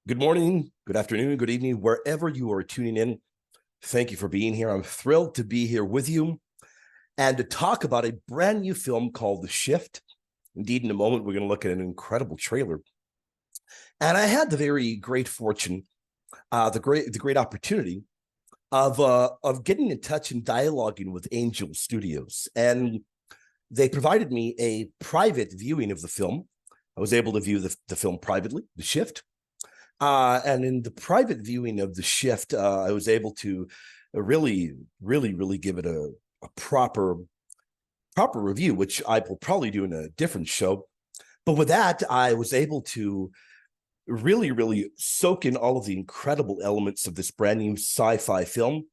Good morning, good afternoon, good evening, wherever you are tuning in. Thank you for being here. I'm thrilled to be here with you and to talk about a brand new film called The Shift. Indeed, in a moment, we're going to look at an incredible trailer. And I had the very great fortune, the great opportunity of getting in touch and dialoguing with Angel Studios, and they provided me a private viewing of the film. I was able to view the film privately, The Shift. And in the private viewing of The Shift, I was able to really give it a proper review, which I will probably do in a different show. But with that, I was able to really soak in all of the incredible elements of this brand new sci-fi film.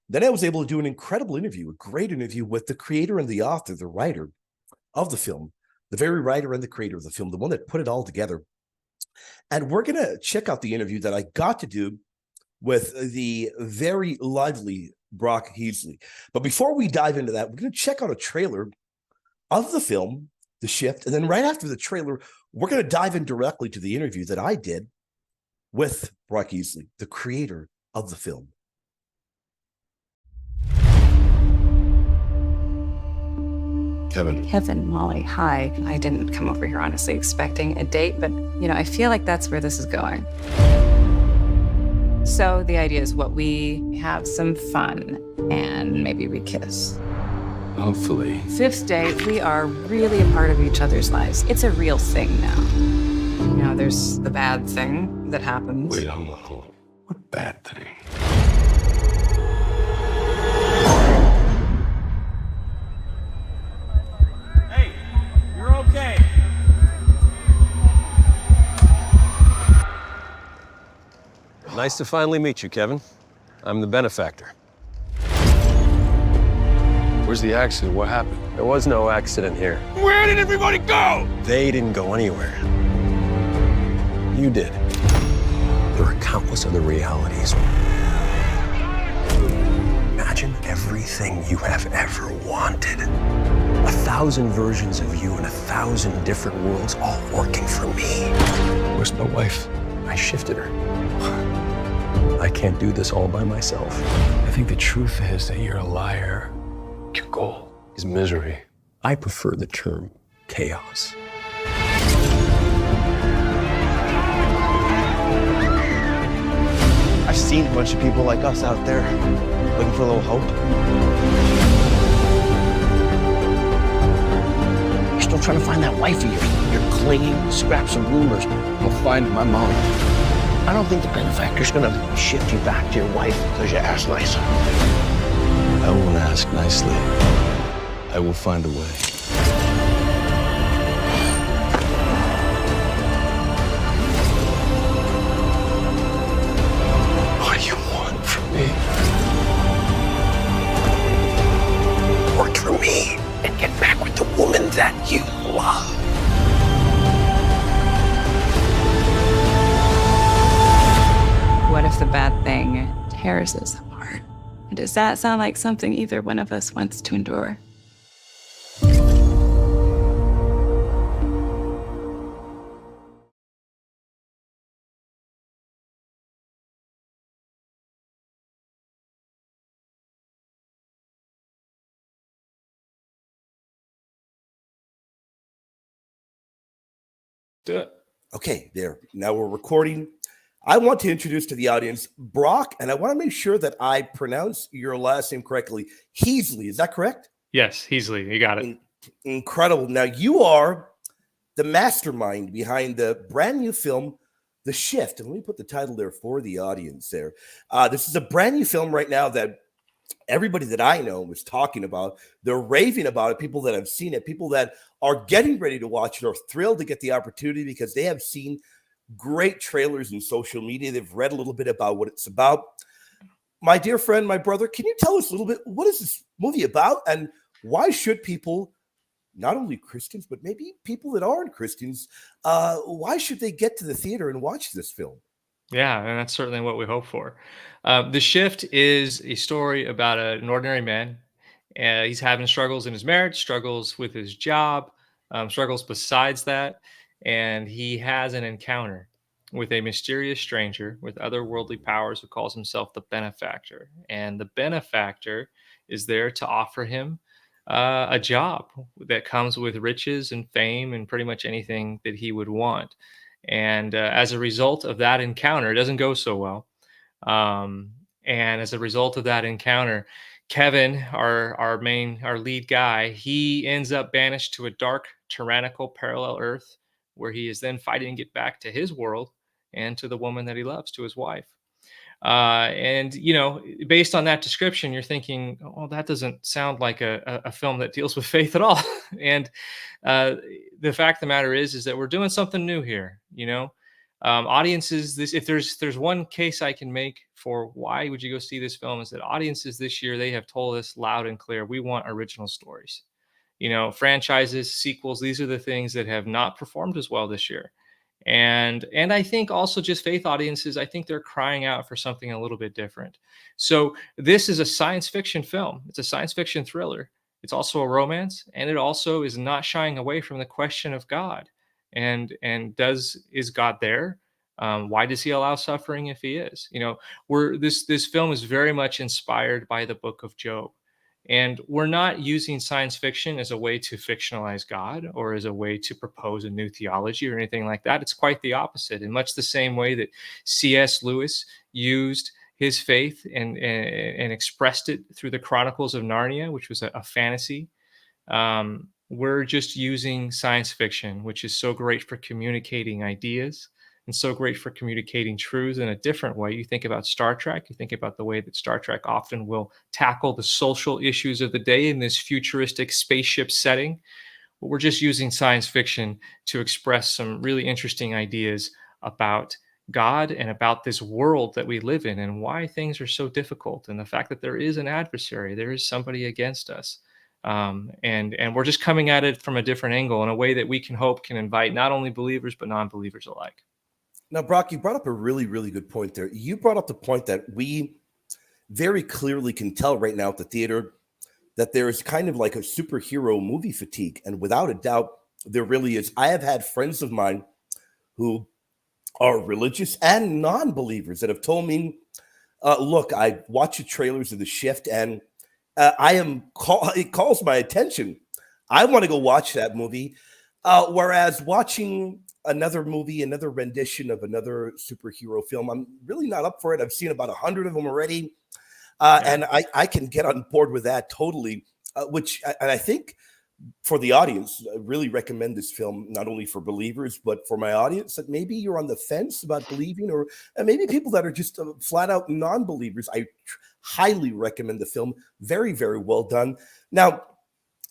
Then I was able to do an incredible interview, a great interview with the creator and the author, the writer of the film, the very writer and the creator of the film, the one that put it all together. And we're going to check out the interview that I got to do with the very lively Brock Heasley. But before we dive into that, we're going to check out a trailer of the film, The Shift. And then right after the trailer, we're going to dive in directly to the interview that I did with Brock Heasley, the creator of the film. Kevin, Molly, hi. I didn't come over here honestly expecting a date, but I feel like that's where this is going. So the idea is what we have some fun and maybe we kiss. Hopefully. Fifth date, we are really a part of each other's lives. It's a real thing now. There's the bad thing that happens. Wait, hold on. What bad thing? Hey, you're okay. Nice to finally meet you, Kevin. I'm the benefactor. Where's the accident? What happened? There was no accident here. Where did everybody go? They didn't go anywhere. You did. There are countless other realities. Imagine everything you have ever wanted. 1,000 versions of you in 1,000 different worlds, all working for me. Where's my wife? I shifted her. I can't do this all by myself. I think the truth is that you're a liar. Your goal is misery. I prefer the term chaos. I've seen a bunch of people like us out there looking for a little hope. You're still trying to find that wife of yours. You're clinging, scraps of rumors. I'll find my mom. I don't think the benefactor's gonna shift you back to your wife because you asked nice. I won't ask nicely. I will find a way. What do you want from me? Work for me and get back with the woman that you love. What if the bad thing tears us apart? Does that sound like something either one of us wants to endure? Do it. Okay, there. Now we're recording. I want to introduce to the audience Brock, and I want to make sure that I pronounce your last name correctly. Heasley, is that correct? Yes, Heasley, you got it. Incredible. Now, you are the mastermind behind the brand new film, The Shift. And let me put the title there for the audience there. This is a brand new film right now that everybody that I know is talking about. They're raving about it. People that have seen it, people that are getting ready to watch it are thrilled to get the opportunity because they have seen great trailers in social media. They've read a little bit about what it's about. My dear friend, my brother, can you tell us a little bit, what is this movie about and why should people, not only Christians, but maybe people that aren't Christians, why should they get to the theater and watch this film? Yeah, and that's certainly what we hope for. The Shift is a story about an ordinary man. He's having struggles in his marriage, struggles with his job, struggles besides that, and he has an encounter with a mysterious stranger with otherworldly powers who calls himself the benefactor. And the benefactor is there to offer him a job that comes with riches and fame and pretty much anything that he would want. And as a result of that encounter, it doesn't go so well. Um, and as a result of that encounter, Kevin, our lead guy, he ends up banished to a dark, tyrannical parallel Earth, where he is then fighting to get back to his world and to the woman that he loves, to his wife. And based on that description, you're thinking, "Oh, that doesn't sound like a film that deals with faith at all." And uh, the fact of the matter is that we're doing something new here. Audiences, this if there's one case I can make for why would you go see this film, is that audiences this year, they have told us loud and clear, we want original stories. Franchises, sequels, these are the things that have not performed as well this year. And I think also just faith audiences, I think they're crying out for something a little bit different. So this is a science fiction film. It's a science fiction thriller. It's also a romance, and it also is not shying away from the question of God. And is God there? Why does he allow suffering if he is? We're this film is very much inspired by the book of Job. And we're not using science fiction as a way to fictionalize God or as a way to propose a new theology or anything like that. It's quite the opposite. In much the same way that C.S. Lewis used his faith and expressed it through the Chronicles of Narnia, which was a fantasy. We're just using science fiction, which is so great for communicating ideas and so great for communicating truths in a different way. You think about Star Trek, you think about the way that Star Trek often will tackle the social issues of the day in this futuristic spaceship setting. But we're just using science fiction to express some really interesting ideas about God and about this world that we live in and why things are so difficult, and the fact that there is an adversary, there is somebody against us. And we're just coming at it from a different angle in a way that we can hope can invite not only believers but non-believers alike. Now, Brock, you brought up a really, really good point there. You brought up the point that we very clearly can tell right now at the theater that there is kind of like a superhero movie fatigue. And without a doubt, there really is. I have had friends of mine who are religious and non-believers that have told me, look, I watch the trailers of The Shift and it calls my attention. I want to go watch that movie. Whereas watching another movie, another rendition of another superhero film, I'm really not up for it. I've seen about 100 of them already. And I can get on board with that totally, and I think for the audience, I really recommend this film, not only for believers, but for my audience that maybe you're on the fence about believing, or and maybe people that are just flat out non-believers. I highly recommend the film. Very, very well done. Now,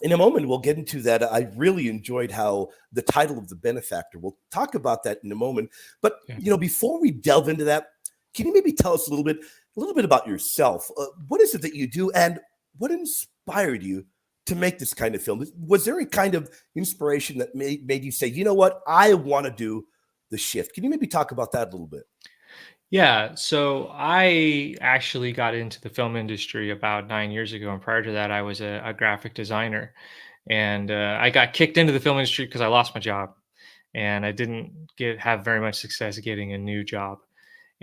in a moment, we'll get into that. I really enjoyed how the title of The Benefactor, we'll talk about that in a moment. But, before we delve into that, can you maybe tell us a little bit about yourself? What is it that you do, and what inspired you to make this kind of film? Was there a kind of inspiration that made you say, you know what, I want to do The Shift? Can you maybe talk about that a little bit? Yeah, so I actually got into the film industry about 9 years ago, and prior to that, I was a graphic designer, and I got kicked into the film industry because I lost my job, and I didn't have very much success getting a new job.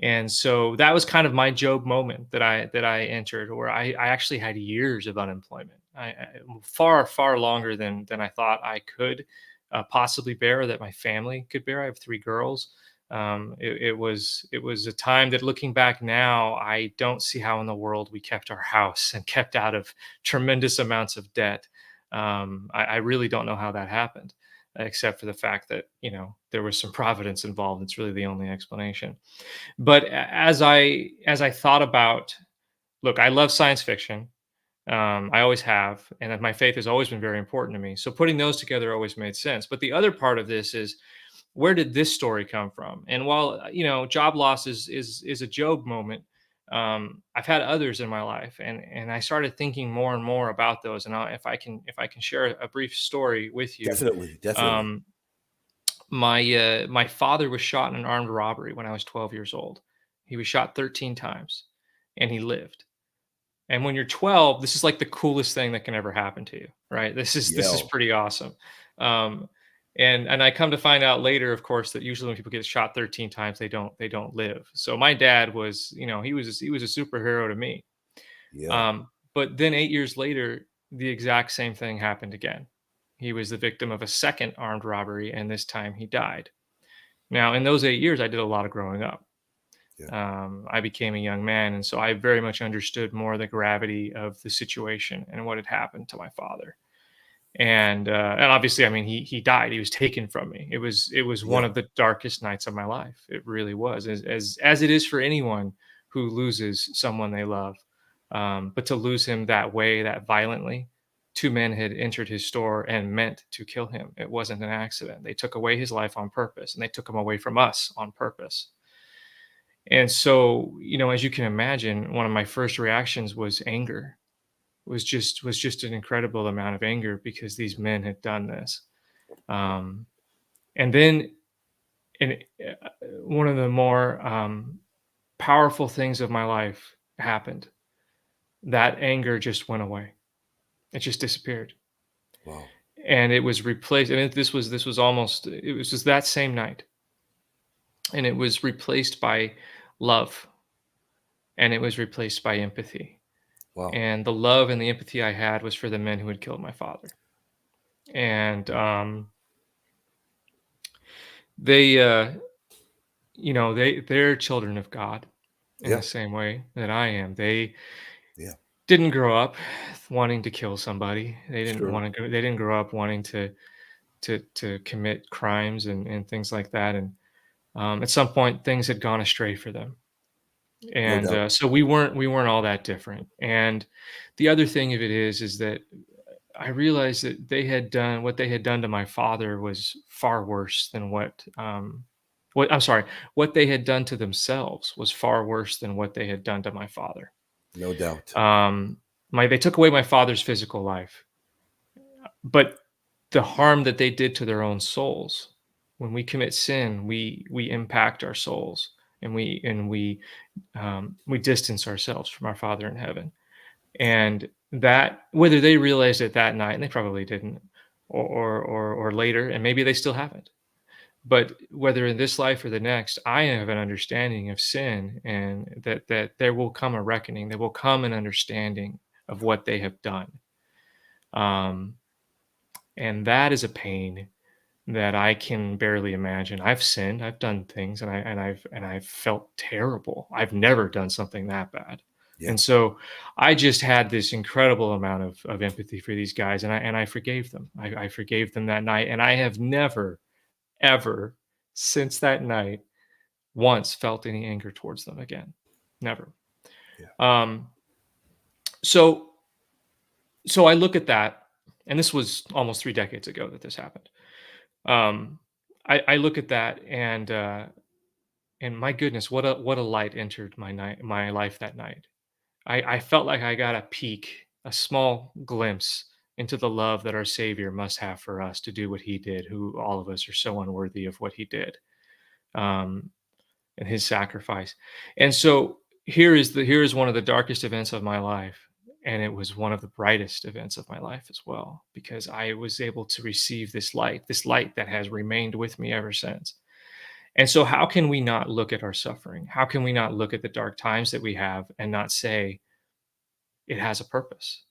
And so that was kind of my Job moment that I entered, where I actually had years of unemployment, far longer than I thought I could possibly bear, or that my family could bear. I have three girls. It was a time that, looking back now, I don't see how in the world we kept our house and kept out of tremendous amounts of debt. I really don't know how that happened, except for the fact that there was some providence involved. It's really the only explanation. But as I thought about, look, I love science fiction. I always have, and that my faith has always been very important to me. So putting those together always made sense. But the other part of this is, where did this story come from? And while job loss is a Job moment, I've had others in my life, and I started thinking more and more about those. And if I can share a brief story with you. Definitely. um, my father was shot in an armed robbery when I was 12 years old. He was shot 13 times, and he lived. And when you're 12, this is like the coolest thing that can ever happen to you, right? This is Yeah. pretty awesome. Um, And I come to find out later, of course, that usually when people get shot 13 times, they don't live. So my dad was, he was a superhero to me. Yeah. But then 8 years later, the exact same thing happened again. He was the victim of a second armed robbery, and this time he died. Now, in those 8 years, I did a lot of growing up. Yeah. I became a young man, and so I very much understood more the gravity of the situation and what had happened to my father. And obviously, I mean, he died. He was taken from me. It was one Yeah. of the darkest nights of my life. It really was, as it is for anyone who loses someone they love. But to lose him that way, that violently, two men had entered his store and meant to kill him. It wasn't an accident. They took away his life on purpose, and they took him away from us on purpose. And so, as you can imagine, one of my first reactions was anger. Was just an incredible amount of anger because these men had done this. Um, and then, and one of the more powerful things of my life happened. That anger just went away. It just disappeared, Wow. and it was replaced. I mean, this was almost. It was just that same night, and it was replaced by love, and it was replaced by empathy. Wow. And the love and the empathy I had was for the men who had killed my father. And they, they're children of God in the Yeah. same way that I am. They Yeah. didn't grow up wanting to kill somebody. They didn't Sure. want to go. They didn't grow up wanting to commit crimes and things like that. And at some point, things had gone astray for them. No And doubt. so we weren't all that different. And the other thing of it is that I realized that what they had done to my father was far worse than what I'm sorry, what they had done to themselves was far worse than what they had done to my father. No doubt. Um, they took away my father's physical life, but the harm that they did to their own souls. When we commit sin, we impact our souls, and we distance ourselves from our Father in heaven. And that, whether they realized it that night, and they probably didn't, or later, and maybe they still haven't, but whether in this life or the next, I have an understanding of sin, and that there will come a reckoning, there will come an understanding of what they have done. um, and that is a pain that I can barely imagine. I've sinned, I've done things, and I've felt terrible. I've never done something that bad. Yeah. And so I just had this incredible amount of empathy for these guys, and I forgave them. I forgave them that night, and I have never, ever since that night once felt any anger towards them again. Never. Yeah. Um, so so I look at that, and this was almost 3 decades ago that this happened. Um, I look at that, and my goodness, what a light entered my life that night. I felt like I got a peek, a small glimpse into the love that our Savior must have for us to do what He did, who all of us are so unworthy of what He did, um, and His sacrifice. And so here is one of the darkest events of my life, and it was one of the brightest events of my life as well, because I was able to receive this light that has remained with me ever since. And so, how can we not look at our suffering? How can we not look at the dark times that we have and not say it has a purpose?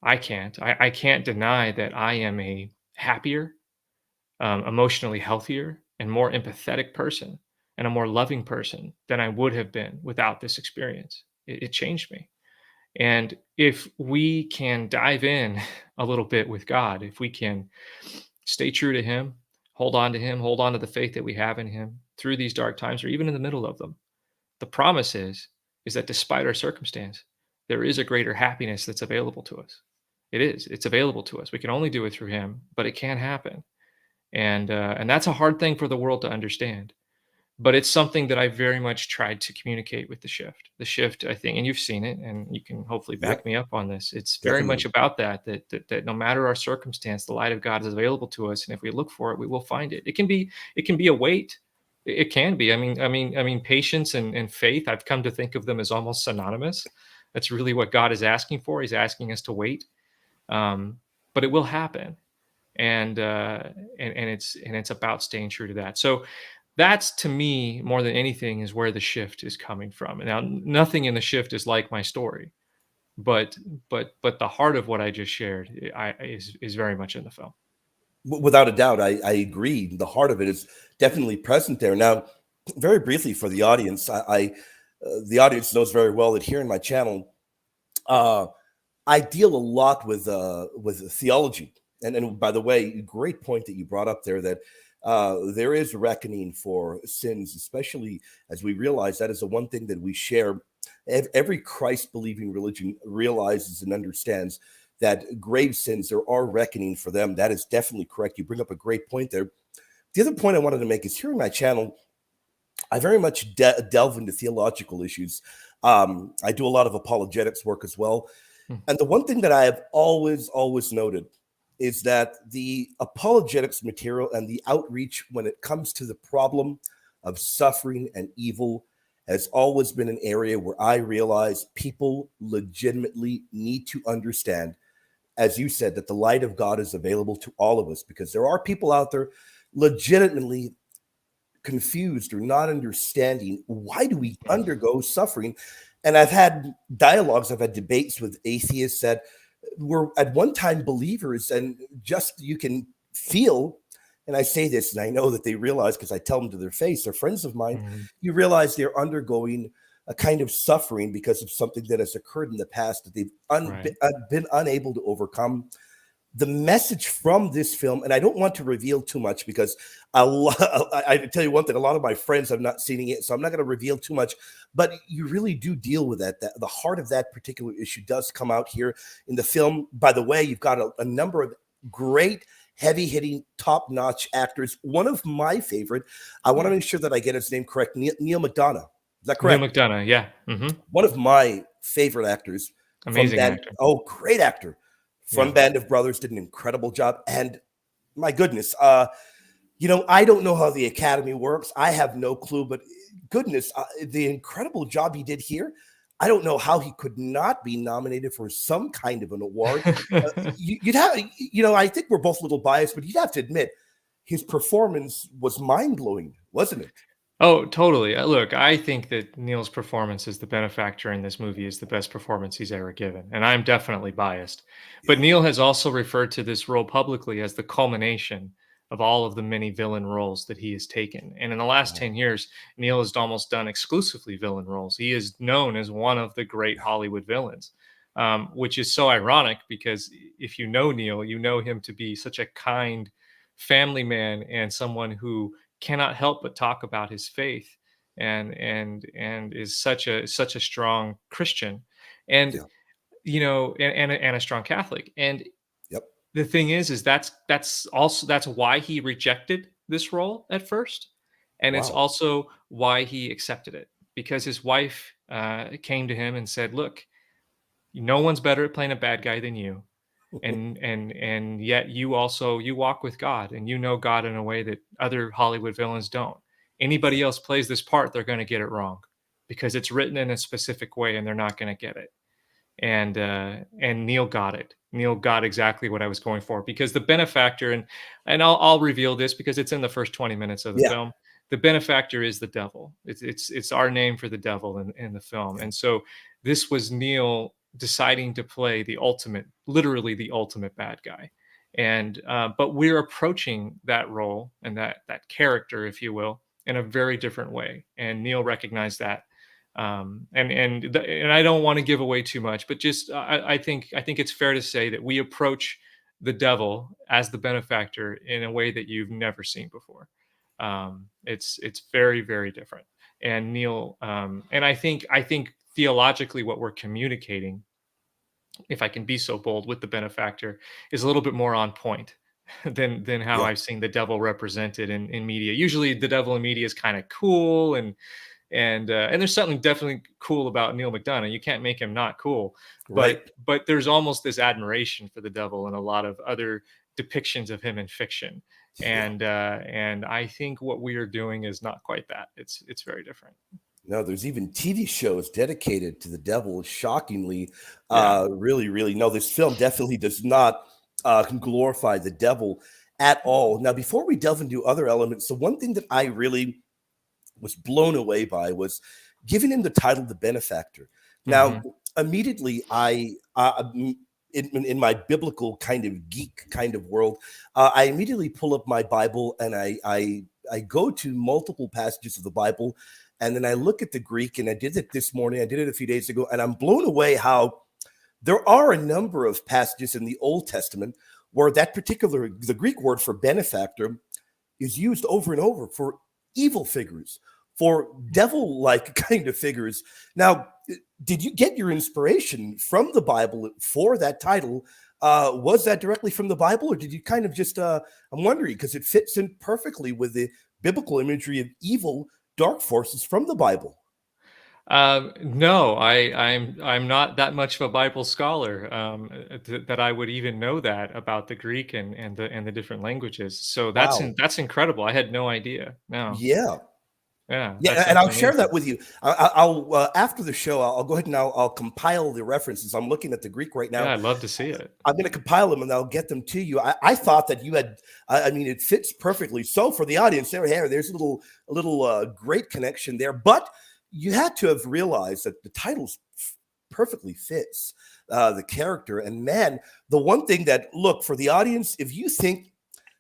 I can't. I can't deny that I am a happier, emotionally healthier, and more empathetic person, and a more loving person than I would have been without this experience. It changed me. And if we can dive in a little bit with God, if we can stay true to Him, hold on to the faith that we have in Him through these dark times or even in the middle of them, the promise is that despite our circumstance, there is a greater happiness that's available to us. It is. It's available to us. We can only do it through Him, but it can happen. And that's a hard thing for the world to understand, but it's something that I very much tried to communicate with the shift. The shift, I think, and you've seen it, and you can hopefully back Yep. me up on this. It's very much Definitely. about that no matter our circumstance, the light of God is available to us, and if we look for it, we will find it. It can be a weight. It can be. I mean, patience and faith. I've come to think of them as almost synonymous. That's really what God is asking for. He's asking us to wait, um, but it will happen. and it's about staying true to that. So that's, to me, more than anything, is where the shift is coming from. And now nothing in the shift is like my story, but but the heart of what I just shared is very much in the film. Without a doubt, I agree. The heart of it is definitely present there. Now, very briefly for the audience, the audience knows very well that here in my channel, uh, I deal a lot with theology. And by the way, great point that you brought up there, that there is reckoning for sins, especially as we realize that is the one thing that we share. Every Christ believing religion realizes and understands that grave sins, there are reckoning for them. That is definitely correct. You bring up a great point there. The other point I wanted to make is here in my channel, I very much delve into theological issues. I do a lot of apologetics work as well. Hmm. And the one thing that I have always noted is that the apologetics material and the outreach when it comes to the problem of suffering and evil has always been an area where I realize people legitimately need to understand, as you said, that the light of God is available to all of us, because there are people out there legitimately confused or not understanding why do we undergo suffering. And I've had dialogues, I've had debates with atheists that were at one time believers, and just you can feel, and I say this and I know that they realize because I tell them to their face, they're friends of mine, Mhm. you realize they're undergoing a kind of suffering because of something that has occurred in the past that they've Right. been unable to overcome. The message from this film, and I don't want to reveal too much because I tell you one thing, a lot of my friends have not seen it, so I'm not going to reveal too much, but you really do deal with that the heart of that particular issue does come out here in the film. By the way, you've got a number of great heavy hitting top notch actors. One of my favorite, I want to Yeah. make sure that I get his name correct, Neil McDonough. Is that Neil correct? McDonough. Yeah. Hmm. One of my favorite actors from Amazing Band. actor. Oh, great actor from Yeah. Band of Brothers, did an incredible job. And my goodness, I don't know how the Academy works. I have no clue, but goodness, the incredible job he did here. I don't know how he could not be nominated for some kind of an award. You'd have, I think we're both a little biased, but you'd have to admit his performance was mind blowing, wasn't it? Oh, totally. Look, I think that Neil's performance as the benefactor in this movie is the best performance he's ever given, and I'm definitely biased. But Yeah. Neil has also referred to this role publicly as the culmination of all of the many villain roles that he has taken. And in the last Wow. 10 years, Neil has almost done exclusively villain roles. He is known as one of the great Hollywood villains, which is so ironic because if you know Neil, you know him to be such a kind family man and someone who cannot help but talk about his faith and is such a strong Christian, and Yeah. and a strong Catholic. And Yep. the thing is that's why he rejected this role at first, and it's Wow. also why he accepted it, because his wife came to him and said, "Look, no one's better at playing a bad guy than you, and yet you walk with God and you know God in a way that other Hollywood villains don't. Yeah. Anybody else plays this part, they're going to get it wrong because it's written in a specific way and they're not going to get it." And Neil got it. Neil got exactly what I was going for, because the benefactor, and I'll reveal this because it's in the first 20 minutes of the Yeah. film. The benefactor is the devil. It's our name for the devil in the film. Yeah. And so this was Neil deciding to play the ultimate, literally the ultimate bad guy. And but we're approaching that role and that character, if you will, in a very different way. And Neil recognized that, and I don't want to give away too much, but just I think it's fair to say that we approach the devil as the benefactor in a way that you've never seen before. It's very very different, and Neil, and I think theologically what we're communicating, if I can be so bold, with the benefactor is a little bit more on point than how Yeah. I've seen the devil represented in media. Usually, the devil in media is kind of cool, and there's something definitely cool about Neil McDonough. You can't make him not cool, but Right. but there's almost this admiration for the devil in a lot of other depictions of him in fiction, Yeah. and I think what we are doing is not quite that. It's very different. No, there's even TV shows dedicated to the devil. Shockingly, Yeah. really, really. No, this film definitely does not. can glorify the devil at all. Now, before we delve into other elements, the one thing that I really was blown away by was giving him the title the benefactor. Now, Hmm. immediately, in my biblical kind of geek kind of world, I immediately pull up my Bible and I go to multiple passages of the Bible, and then I look at the Greek. And I did it this morning. I did it a few days ago, and I'm blown away how there are a number of passages in the Old Testament where that particular the Greek word for benefactor is used over and over for evil figures, for devil like kind of figures. Now, did you get your inspiration from the Bible for that title? Was that directly from the Bible, or did you kind of just, I'm wondering because it fits in perfectly with the biblical imagery of evil, dark forces from the Bible. No, I'm not that much of a Bible scholar, that I would even know that about the Greek and the different languages. So Wow. that's incredible. I had no idea. No, Yeah. yeah, Yeah, and that's I'll share amazing. that with you. I'll after the show, I'll go ahead and I'll compile the references. I'm looking at the Greek right now. Yeah, I'd love to see it. I'm going to compile them and I'll get them to you. I thought that you had. I mean, it fits perfectly. So for the audience, there's a little great connection there. But you had to have realized that the titles perfectly fits the character. And man, the one thing that look for the audience, if you think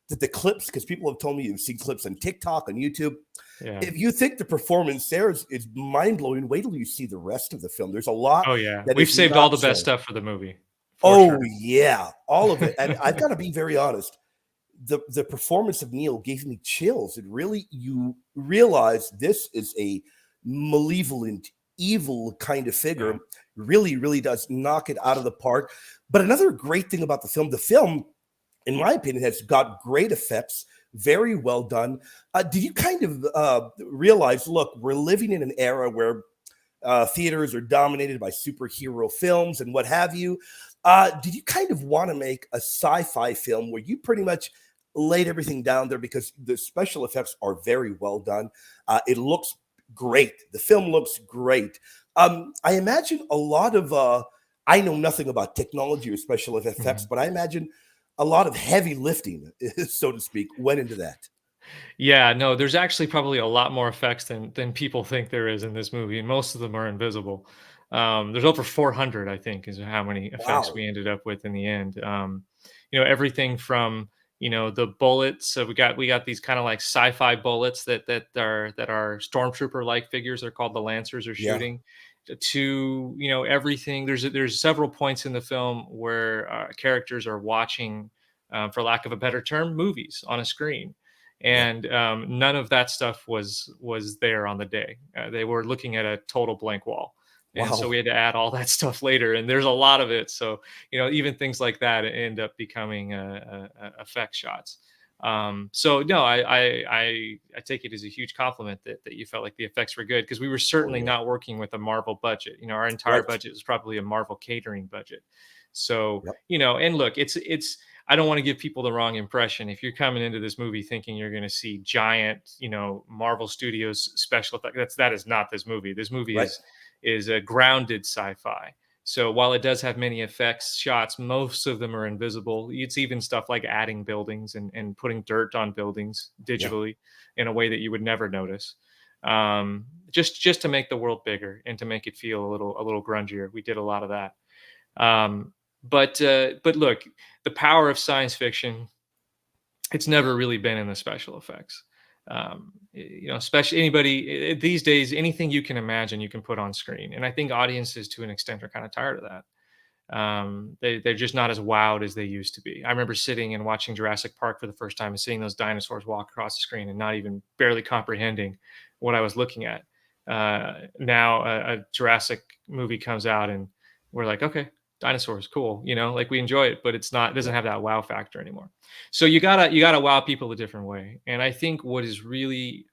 that the clips, because people have told me you've seen clips on TikTok, on YouTube, Yeah. if you think the performance there is mind blowing, wait till you see the rest of the film. There's a lot Oh yeah, that we've is saved all not the best shown. stuff for the movie, for Oh sure. yeah, all of it. And I've got to be very honest. The performance of Neil gave me chills. It really you realize this is a malevolent, evil kind of figure. Yeah. Really, really does knock it out of the park. But another great thing about the film, in my opinion, has got great effects, very well done. Did you kind of realize? Look, we're living in an era where theaters are dominated by superhero films and what have you. Did you kind of want to make a sci-fi film where you pretty much laid everything down there because the special effects are very well done? It looks great. The film looks great. I imagine a lot of I know nothing about technology or special effects, Mhm. but I imagine a lot of heavy lifting, so to speak, went into that. Yeah, no, there's actually probably a lot more effects than people think there is in this movie, and most of them are invisible. There's over 400, I think, is how many effects Wow. we ended up with in the end. Everything from the bullets. So we got these kind of like sci-fi bullets that are stormtrooper like figures. They're called the Lancers are Yeah. shooting. To everything. There's several points in the film where characters are watching, for lack of a better term, movies on a screen, Yeah. and none of that stuff was there on the day. They were looking at a total blank wall, and so we Wow. had to add all that stuff later. And there's a lot of it, so even things like that end up becoming effect shots. So no, I take it as a huge compliment that you felt like the effects were good, because we were Oh certainly yeah. not working with a Marvel budget. Our entire Right. budget was probably a Marvel catering budget. So Yep. and look, it's I don't want to give people the wrong impression. If you're coming into this movie thinking you're going to see giant, Marvel Studios special effects, that is not this movie. This movie Right. is a grounded sci-fi. So while it does have many effects shots, most of them are invisible. It's even stuff like adding buildings and putting dirt on buildings Yeah. digitally in a way that you would never notice. Just to make the world bigger and to make it feel a little grungier. We did a lot of that. But look, the power of science fiction, it's never really been in the special effects. Especially anybody these days, anything you can imagine, you can put on screen, and I think audiences, to an extent, are kind of tired of that. They're just not as wowed as they used to be. I remember sitting and watching Jurassic Park for the first time and seeing those dinosaurs walk across the screen and not even barely comprehending what I was looking at. Now a Jurassic movie comes out and we're like, okay, dinosaurs, cool. Like we enjoy it, but it doesn't Yeah. have that wow factor anymore. So you gotta wow people a different way. And I think what is really,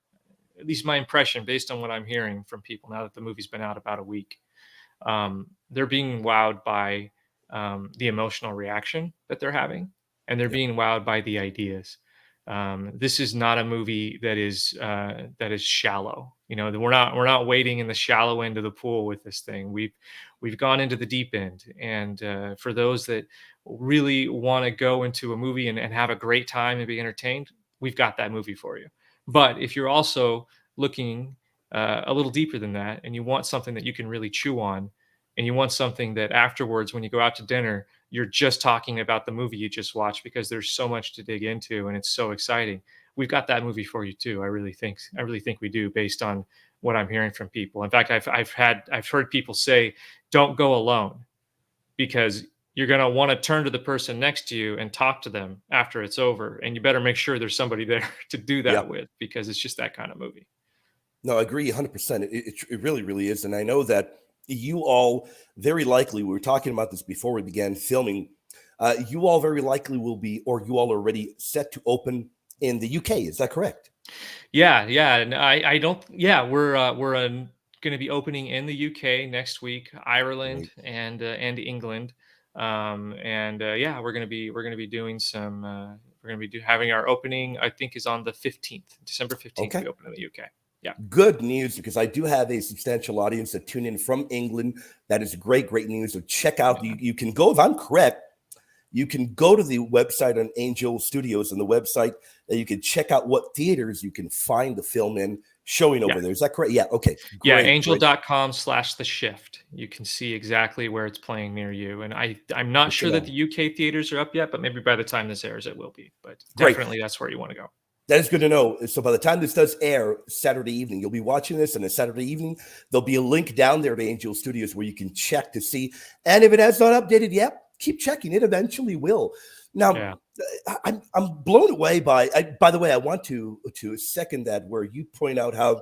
at least my impression, based on what I'm hearing from people now that the movie's been out about a week, they're being wowed by the emotional reaction that they're having, and they're Yeah. being wowed by the ideas. This is not a movie that is shallow. We're not wading in the shallow end of the pool with this thing. We've gone into the deep end. And for those that really want to go into a movie and have a great time and be entertained, we've got that movie for you. But if you're also looking a little deeper than that, and you want something that you can really chew on, and you want something that afterwards, when you go out to dinner, you're just talking about the movie you just watched because there's so much to dig into and it's so exciting. We've got that movie for you too. I really think we do, based on what I'm hearing from people. In fact, I've heard people say, "Don't go alone," because you're going to want to turn to the person next to you and talk to them after it's over, and you better make sure there's somebody there to do Yeah. that with, because it's just that kind of movie. No, I agree 100%. It really, really is. And I know that you all very likely, we were talking about this before we began filming, you all very likely will be, or you all are already set to open in the UK. Is that correct? Yeah, yeah, and I don't. Yeah, we're going to be opening in the UK next week, Ireland Great. and England, and yeah, we're going to be doing some. We're going to be having our opening. I think is on the 15th, December 15th. Okay. We open in the UK. Yeah, Good news, because I do have a substantial audience that tune in from England. That is great, great news. So check out, you can go, if I'm correct, you can go to the website on Angel Studios, and the website that you can check out what theaters you can find the film in showing over yeah, there. Is that correct? Yeah. Okay. yeah. Great. Great. Angel.com/the shift. You can see exactly where it's playing near you. And I'm not Good to sure that know. the UK theaters are up yet, but maybe by the time this airs, it will be. But Great. definitely, that's where you want to go. That is good to know. So by the time this does air Saturday evening, you'll be watching this on a Saturday evening. There'll be a link down there to Angel Studios where you can check to see. And if it has not updated yet, keep checking. It eventually will. Now, Yeah. I'm blown away by the way, I want to second that, where you point out how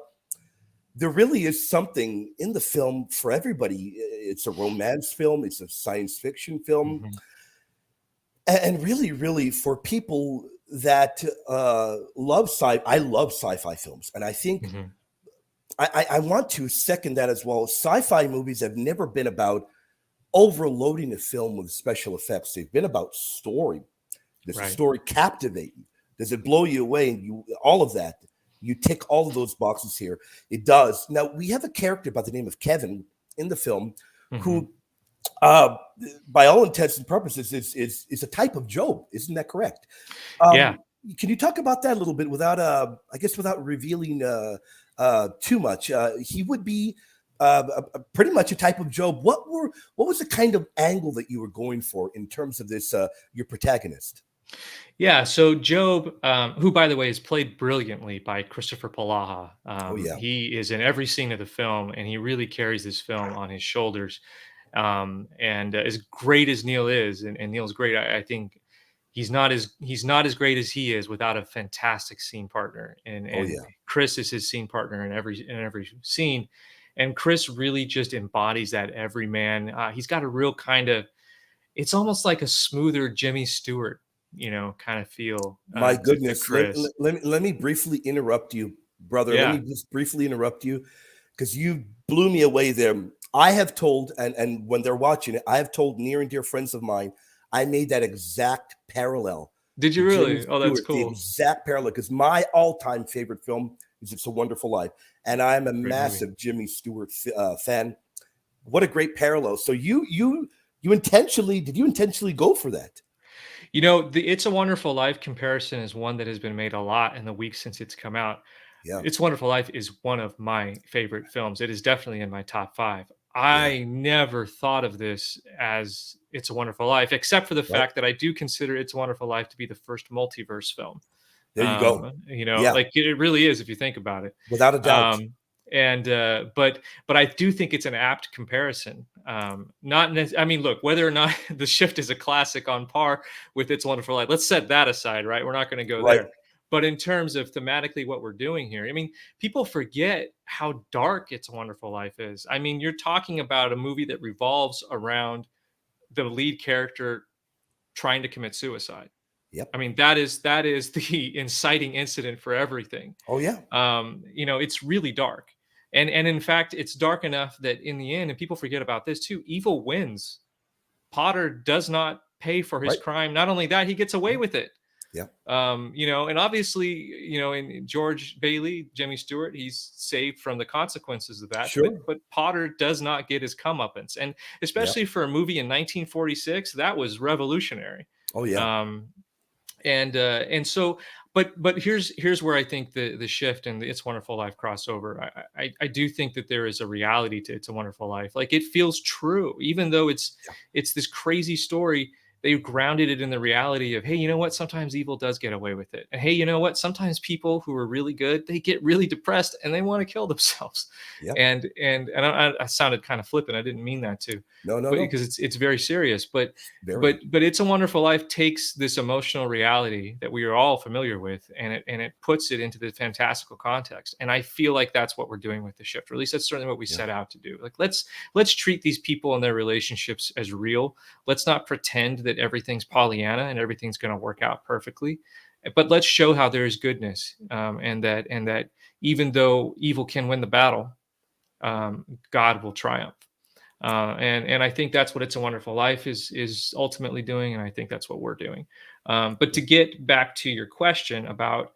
there really is something in the film for everybody. It's a romance film. It's a science fiction film. Mhm. And really, really, for people that love I love sci-fi films, and I think Mhm. I want to second that as well. Sci-fi movies have never been about overloading a film with special effects. They've been about story. Does the Right. story captivate you? Does it blow you away? And you, all of that, you tick all of those boxes here. It does. Now we have a character by the name of Kevin in the film, Mhm. who uh, by all intents and purposes, is a type of Job. Isn't that correct? Yeah. Can you talk about that a little bit without, I guess, without revealing too much? He would be pretty much a type of Job. What was the kind of angle that you were going for in terms of this, your protagonist? Yeah. So Job, who by the way is played brilliantly by Christopher Polaha. Oh yeah, He is in every scene of the film, and he really carries this film on his shoulders. And as great as Neil is, and Neil's great, I think he's not as great as he is without a fantastic scene partner. And oh and yeah. Chris is his scene partner in every scene, and Chris really just embodies that everyman. He's got a real kind of, it's almost like a smoother Jimmy Stewart, kind of feel My to goodness, Chris. let me briefly interrupt you, brother. Let me Yeah. just briefly interrupt you, because you blew me away there. I have told, and when they're watching it, I have told near and dear friends of mine, I made that exact parallel Did to you Jimmy really? Oh, that's Stewart, the cool. exact parallel, because my all-time favorite film is It's a Wonderful Life, and I'm a Great movie. massive Jimmy Stewart fan. What a great parallel! So you intentionally, did you intentionally go for that? The It's a Wonderful Life comparison is one that has been made a lot in the weeks since it's come out. Yeah, It's a Wonderful Life is one of my favorite films. It is definitely in my top 5. yeah, I never thought of this as It's a Wonderful Life, except for the right. fact that I do consider It's a Wonderful Life to be the first multiverse film. There you go. Yeah, Like it really is if you think about it. without a doubt. And but I do think it's an apt comparison. I mean, look, whether or not The Shift is a classic on par with It's a Wonderful Life, let's set that aside, right? We're not going to go Right. there. But in terms of thematically what we're doing here, I mean, people forget how dark It's a Wonderful Life is. I mean, you're talking about a movie that revolves around the lead character trying to commit suicide. Yep. I mean, that is the inciting incident for everything. Oh yeah. It's really dark. And in fact, it's dark enough that in the end, and people forget about this too, evil wins. Potter does not pay for his Right. crime. Not only that, he gets away with it. Yeah. You know, and obviously, you know, in George Bailey, Jimmy Stewart, he's saved from the consequences of that. Sure. But Potter does not get his comeuppance, and Yeah. especially for a movie in 1946, that was revolutionary. Oh yeah. Um, and so, but here's where I think the shift and the It's a Wonderful Life crossover. I do think that there is a reality to It's a Wonderful Life. Like, it feels true, even though it's this crazy story. They grounded it in the reality of, hey, you know what? Sometimes evil does get away with it, and hey, you know what? Sometimes people who are really good, they get really depressed and they want to kill themselves. Yeah. And I sounded kind of flippant. I didn't mean that to, No, no, but no. because it's very serious. Very. But It's a Wonderful Life takes this emotional reality that we are all familiar with, and it puts it into the fantastical context. And I feel like that's what we're doing with the shift, or at least that's certainly what we Yeah. set out to do. Like, let's treat these people and their relationships as real. Let's not pretend that everything's Pollyanna and everything's going to work out perfectly, but let's show how there is goodness, and that even though evil can win the battle, God will triumph. And I think that's what It's a Wonderful Life is ultimately doing, and I think that's what we're doing. But to get back to your question about,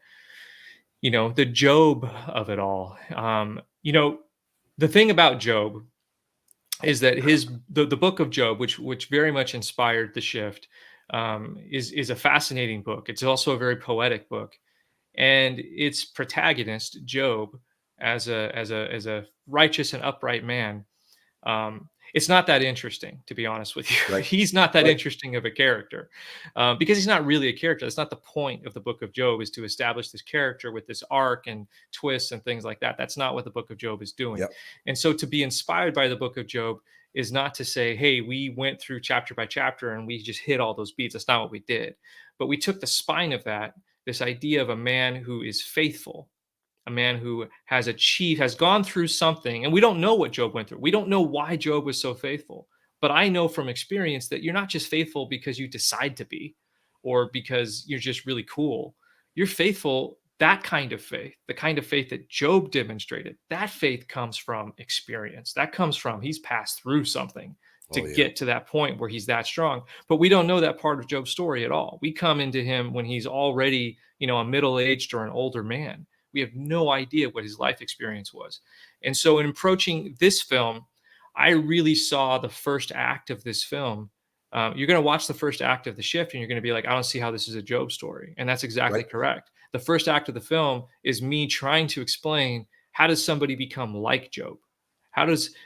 you know, the Job of it all, you know, the thing about Job is that the book of Job, which very much inspired the shift, is a fascinating book. It's also a very poetic book, and its protagonist, Job, as a righteous and upright man, it's not that interesting, to be honest with you. Right. He's not that Right. interesting of a character, because he's not really a character. That's not the point of the book of Job, is to establish this character with this arc and twists and things like that. That's not what the book of Job is doing. Yep. And so to be inspired by the book of Job is not to say, hey, we went through chapter by chapter and we just hit all those beats. That's not what we did. But we took the spine of that, this idea of a man who is faithful, a man who has gone through something, and we don't know what Job went through. We don't know why Job was so faithful, but I know from experience that you're not just faithful because you decide to be, or because you're just really cool. You're faithful. That kind of faith, the kind of faith that Job demonstrated, that faith comes from experience. That comes from, he's passed through something to Oh yeah. get to that point where he's that strong. But we don't know that part of Job's story at all. We come into him when he's already, you know, a middle-aged or an older man. We have no idea what his life experience was. And so in approaching this film, I really saw the first act of this film. You're going to watch the first act of The Shift and you're going to be like, I don't see how this is a Job story. And that's exactly Right. correct. The first act of the film is me trying to explain, how does somebody become like Job?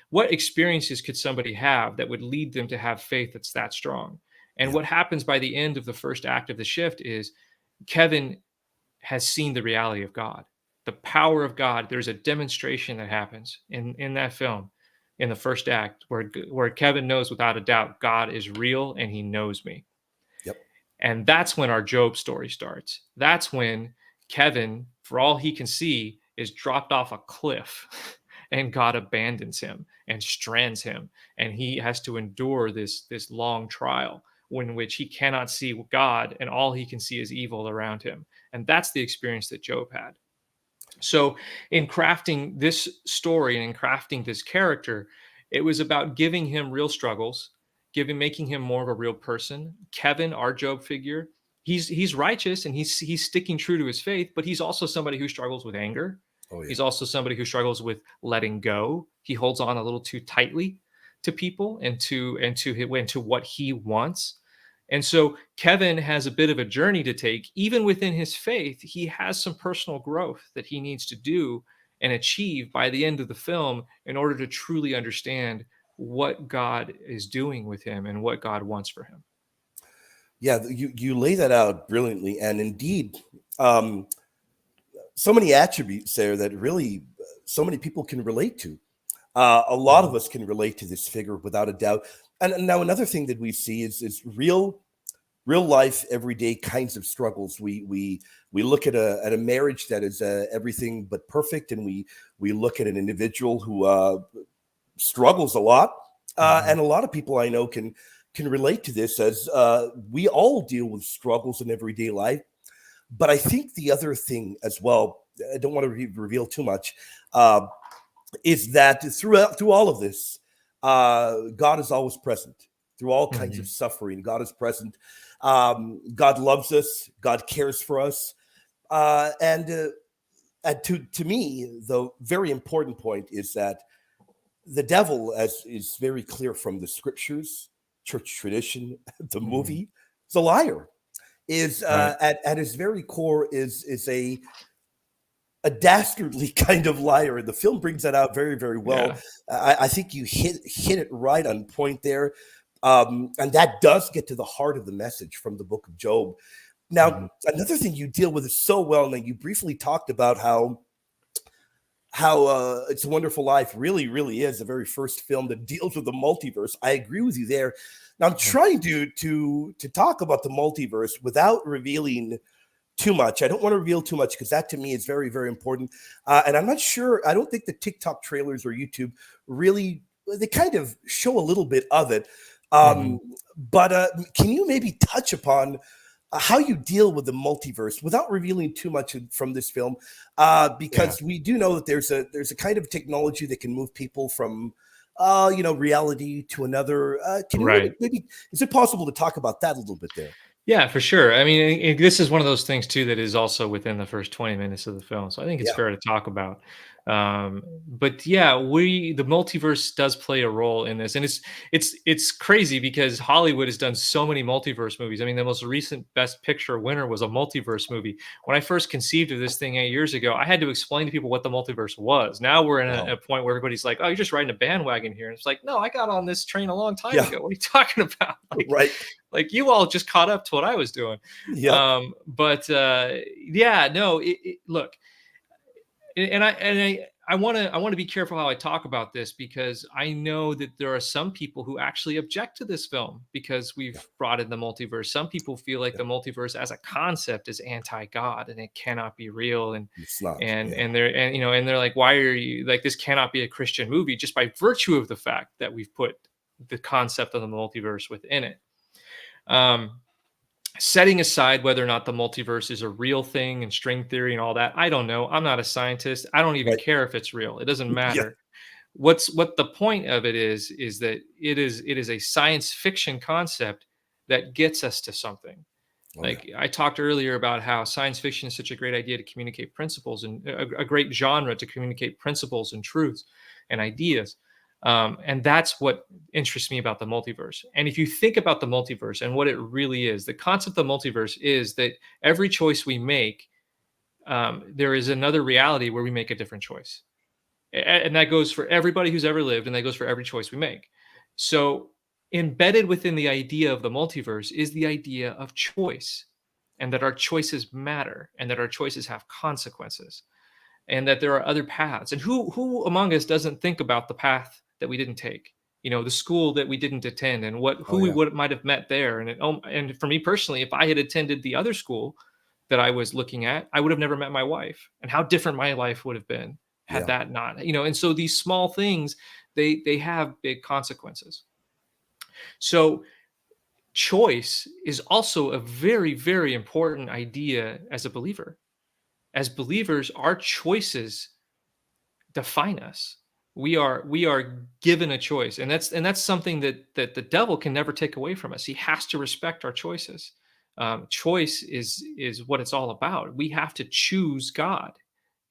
What experiences could somebody have that would lead them to have faith that's that strong? And Yeah. what happens by the end of the first act of The Shift is Kevin has seen the reality of God, the power of God. There's a demonstration that happens in that film, in the first act, where Kevin knows without a doubt God is real and he knows me. Yep. And that's when our Job story starts. That's when Kevin, for all he can see, is dropped off a cliff and God abandons him and strands him. And he has to endure this long trial in which he cannot see God and all he can see is evil around him. And that's the experience that Job had. So, in crafting this story and in crafting this character, it was about giving him real struggles, making him more of a real person. Kevin, our Job figure, he's righteous and he's sticking true to his faith, but he's also somebody who struggles with anger. Oh yeah. He's also somebody who struggles with letting go. He holds on a little too tightly to people and to what he wants. And so Kevin has a bit of a journey to take. Even within his faith, he has some personal growth that he needs to do and achieve by the end of the film in order to truly understand what God is doing with him and what God wants for him. Yeah, you lay that out brilliantly, and indeed, so many attributes there that really so many people can relate to. A lot of us can relate to this figure without a doubt. And now another thing that we see is real life, everyday kinds of struggles. We look at a marriage that is everything but perfect, and we look at an individual who struggles a lot, and a lot of people I know can relate to this, as we all deal with struggles in everyday life. But I think the other thing as well, I don't want to reveal too much, is that through all of this, God is always present through all kinds of suffering. God is present. God loves us. God cares for us. And to me, the very important point is that the devil, as is very clear from the scriptures, church tradition, the Mhm. movie, is a liar. Is Right. at his very core is a dastardly kind of liar, and the film brings that out very, very well. Yeah. I think you hit it right on point there, and that does get to the heart of the message from the Book of Job. Now, Mhm. another thing you deal with is so well, and you briefly talked about how It's a Wonderful Life really is the very first film that deals with the multiverse. I agree with you there. Now I'm Yeah. trying to talk about the multiverse without revealing too much. I don't want to reveal too much because that to me is very, very important. And I'm not sure. I don't think the TikTok trailers or YouTube really, they kind of show a little bit of it. Mhm. Um, but can you maybe touch upon how you deal with the multiverse without revealing too much from this film? Yeah. Because we do know that there's a kind of technology that can move people from reality to another. Can you Right. maybe is it possible to talk about that a little bit there? Yeah, for sure. I mean, this is one of those things too that is also within the first 20 minutes of the film, so I think it's Yeah. fair to talk about. But yeah, the multiverse does play a role in this, and it's crazy because Hollywood has done so many multiverse movies. I mean, the most recent Best Picture winner was a multiverse movie. When I first conceived of this thing 8 years ago, I had to explain to people what the multiverse was. Now we're in Wow. a point where everybody's like, "Oh, you're just riding a bandwagon here," and it's like, "No, I got on this train a long time Yeah. ago. What are you talking about?" Right. Like you all just caught up to what I was doing. Yep. But yeah, no, look, and I want to be careful how I talk about this because I know that there are some people who actually object to this film because Yeah. we've brought in the multiverse. Some people feel like Yeah. the multiverse as a concept is anti-God and it cannot be real, It's not. and Yeah. they're like, why are you like, this cannot be a Christian movie just by virtue of the fact that we've put the concept of the multiverse within it. Um, Setting aside whether or not the multiverse is a real thing and string theory and all that, I don't know. I'm not a scientist. I don't even Right. care if it's real. It doesn't Yeah. matter. What the point of it is that it is a science fiction concept that gets us to something. Oh yeah. Like I talked earlier about how science fiction is such a great idea to communicate principles, and a great genre to communicate principles and truths and ideas. And that's what interests me about the multiverse. And if you think about the multiverse and what it really is, the concept of multiverse is that every choice we make, there is another reality where we make a different choice. And that goes for everybody who's ever lived, and that goes for every choice we make. So, embedded within the idea of the multiverse is the idea of choice, and that our choices matter, and that our choices have consequences, and that there are other paths. And who among us doesn't think about the path that we didn't take? You know, the school that we didn't attend, and Oh who we yeah. would might have met there. And for me personally, if I had attended the other school that I was looking at, I would have never met my wife, and how different my life would have been had Yeah. that not. And so these small things, they have big consequences. So choice is also a very, very important idea as a believer. As believers, our choices define us. We are given a choice, and that's something that the devil can never take away from us. He has to respect our choices. Choice is what it's all about. We have to choose God.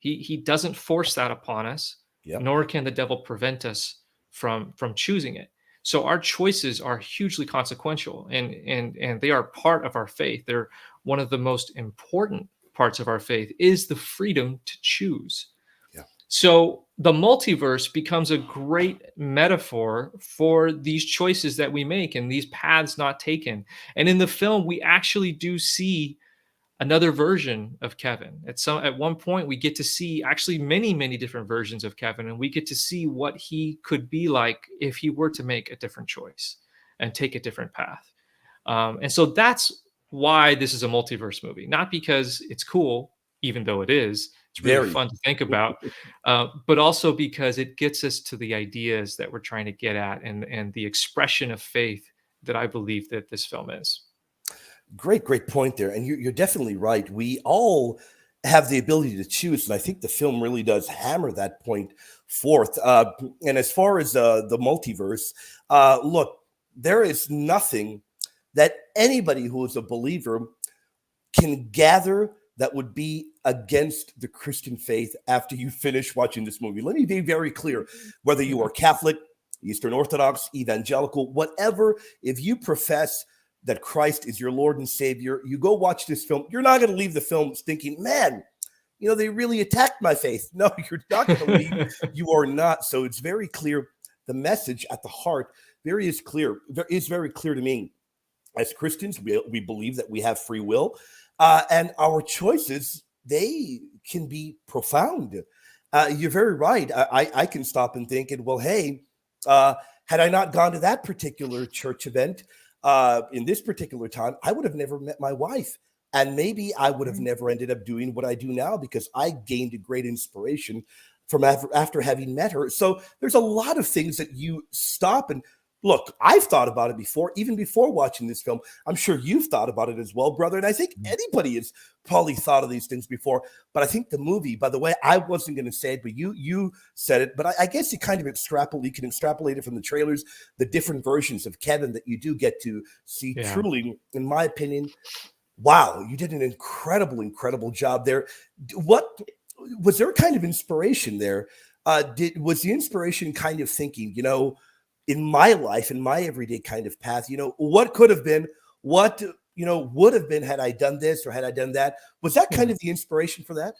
He doesn't force that upon us, Yep. nor can the devil prevent us from choosing it. So our choices are hugely consequential, and they are part of our faith. They're one of the most important parts of our faith is the freedom to choose. Yeah. So the multiverse becomes a great metaphor for these choices that we make and these paths not taken. And in the film, we actually do see another version of Kevin. At one point, we get to see actually many, many different versions of Kevin, and we get to see what he could be like if he were to make a different choice and take a different path. And so that's why this is a multiverse movie, not because it's cool, even though it is. It's really Very. fun to think about, but also because it gets us to the ideas that we're trying to get at, and the expression of faith that I believe that this film is. Great point there. And you're definitely right. We all have the ability to choose. And I think the film really does hammer that point forth. And as far as the multiverse, look, there is nothing that anybody who is a believer can gather that would be against the Christian faith after you finish watching this movie. Let me be very clear. Whether you are Catholic, Eastern Orthodox, evangelical, whatever, if you profess that Christ is your Lord and Savior, you go watch this film, you're not going to leave the film thinking, man, they really attacked my faith. No, you're not going to leave. You are not. So it's very clear. The message at the heart is very clear to me. As Christians, we believe that we have free will, and our choices, they can be profound. You're very right. I can stop and think, well, hey, had I not gone to that particular church event in this particular time, I would have never met my wife. And maybe I would have never ended up doing what I do now, because I gained a great inspiration from after having met her. So there's a lot of things that you stop and look. I've thought about it before, even before watching this film. I'm sure you've thought about it as well, brother. And I think anybody has probably thought of these things before. But I think the movie, by the way, I wasn't going to say it, but you said it. But I guess you kind of you can extrapolate it from the trailers, the different versions of Kevin that you do get to see. Yeah. Truly, in my opinion, wow, you did an incredible job there. What was there kind of inspiration there? Was the inspiration kind of thinking, in my life, in my everyday kind of path, what could have been, what, would have been had I done this or had I done that? Was that kind of the inspiration for that?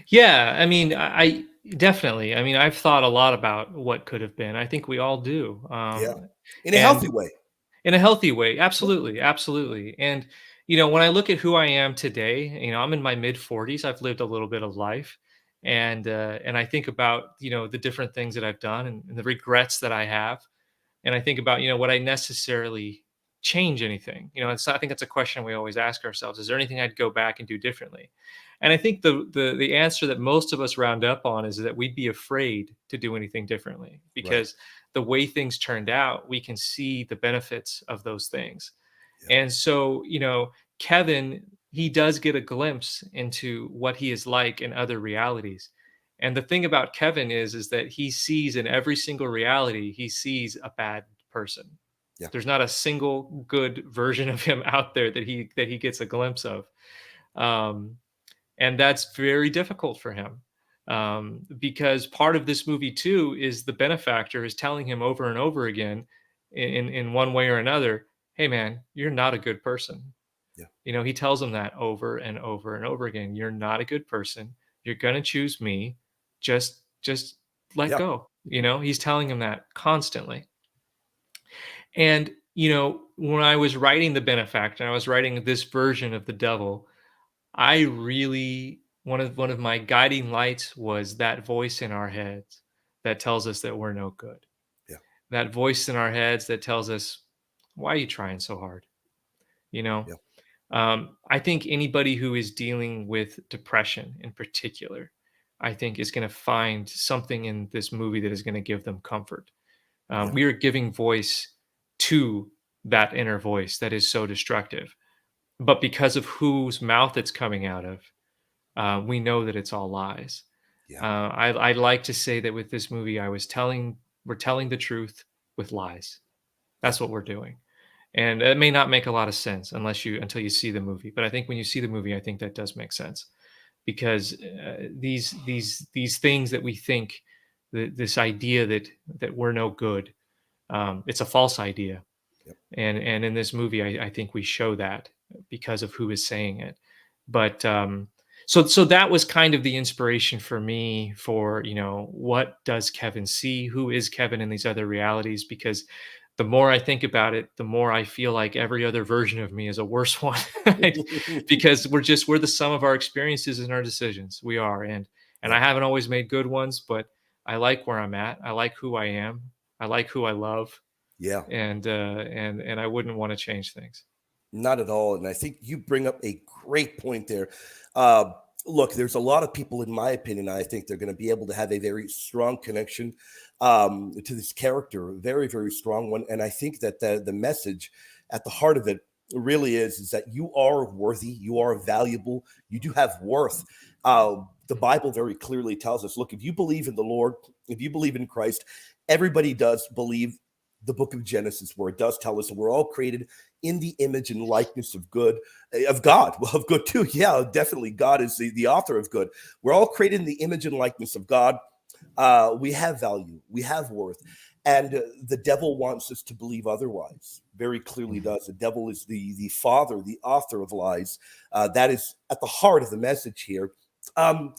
Yeah, I mean, I definitely. I mean, I've thought a lot about what could have been. I think we all do. Yeah, in a healthy way. In a healthy way, absolutely, absolutely. And when I look at who I am today, I'm in my mid 40s. I've lived a little bit of life, and I think about the different things that I've done and the regrets that I have, and I think about would I necessarily change anything? I think that's a question we always ask ourselves: is there anything I'd go back and do differently? And I think the answer that most of us round up on is that we'd be afraid to do anything differently, because the way things turned out, we can see the benefits of those things. Yeah. And so, Kevin, he does get a glimpse into what he is like in other realities. And the thing about Kevin is that he sees in every single reality, he sees a bad person. Yeah. There's not a single good version of him out there that he gets a glimpse of. And that's very difficult for him, because part of this movie too is the benefactor is telling him over and over again, in one way or another, "Hey man, you're not a good person." Yeah. He tells him that over and over and over again. "You're not a good person. You're gonna choose me. Just let go." He's telling him that constantly. And when I was writing the benefactor, I was writing this version of the devil. I really one of my guiding lights was that voice in our heads that tells us that we're no good. Yeah. That voice in our heads that tells us, "Why are you trying so hard?" Yeah. I think anybody who is dealing with depression in particular, I think is going to find something in this movie that is going to give them comfort. We are giving voice to that inner voice that is so destructive. But because of whose mouth it's coming out of, we know that it's all lies. Yeah. I like to say that with this movie, we're telling the truth with lies. That's what we're doing. And it may not make a lot of sense until you see the movie. But I think when you see the movie, I think that does make sense, because these things that we think, this idea that we're no good, it's a false idea. Yep. And in this movie, I think we show that because of who is saying it. But so that was kind of the inspiration for me for, what does Kevin see? Who is Kevin in these other realities? Because the more I think about it, the more I feel like every other version of me is a worse one, because we're the sum of our experiences and our decisions. We are. And I haven't always made good ones, but I like where I'm at. I like who I am. I like who I love. Yeah. And I wouldn't want to change things. Not at all. And I think you bring up a great point there. Look, there's a lot of people, in my opinion, I think they're going to be able to have a very strong connection to this character, a very, very strong one. And I think that the message at the heart of it really is that you are worthy, you are valuable, you do have worth. The Bible very clearly tells us, look, if you believe in the Lord, if you believe in Christ, everybody does believe the book of Genesis, where it does tell us that we're all created in the image and likeness of good, of God, well, of good too. Yeah, definitely. God is the author of good. We're all created in the image and likeness of God. We have value, we have worth. And the devil wants us to believe otherwise. Very clearly does. The devil is the father, the author of lies. That is at the heart of the message here. Um,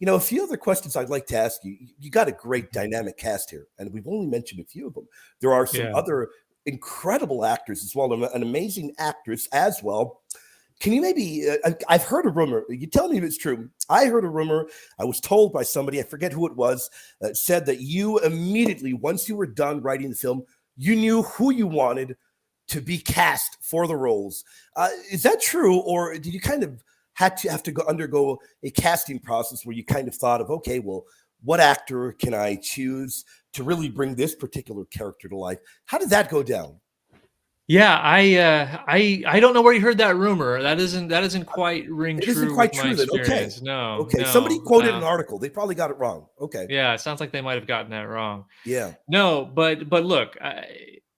a few other questions I'd like to ask you. You got a great dynamic cast here, and we've only mentioned a few of them. There are some Yeah. other incredible actors as well, an amazing actress as well. Can you maybe? I've heard a rumor. You tell me if it's true. I heard a rumor. I was told by somebody. I forget who it was. Said that you immediately, once you were done writing the film, you knew who you wanted to be cast for the roles. Is that true, or did you kind of have to undergo a casting process where you kind of thought of, okay, well, what actor can I choose to really bring this particular character to life? How did that go down? Yeah, I don't know where you heard that rumor. That doesn't quite ring It isn't true with quite my true then. Okay. experience. No, Okay. Somebody no. quoted an article. They probably got it wrong. Okay. Yeah, it sounds like they might have gotten that wrong. Yeah. No, but look,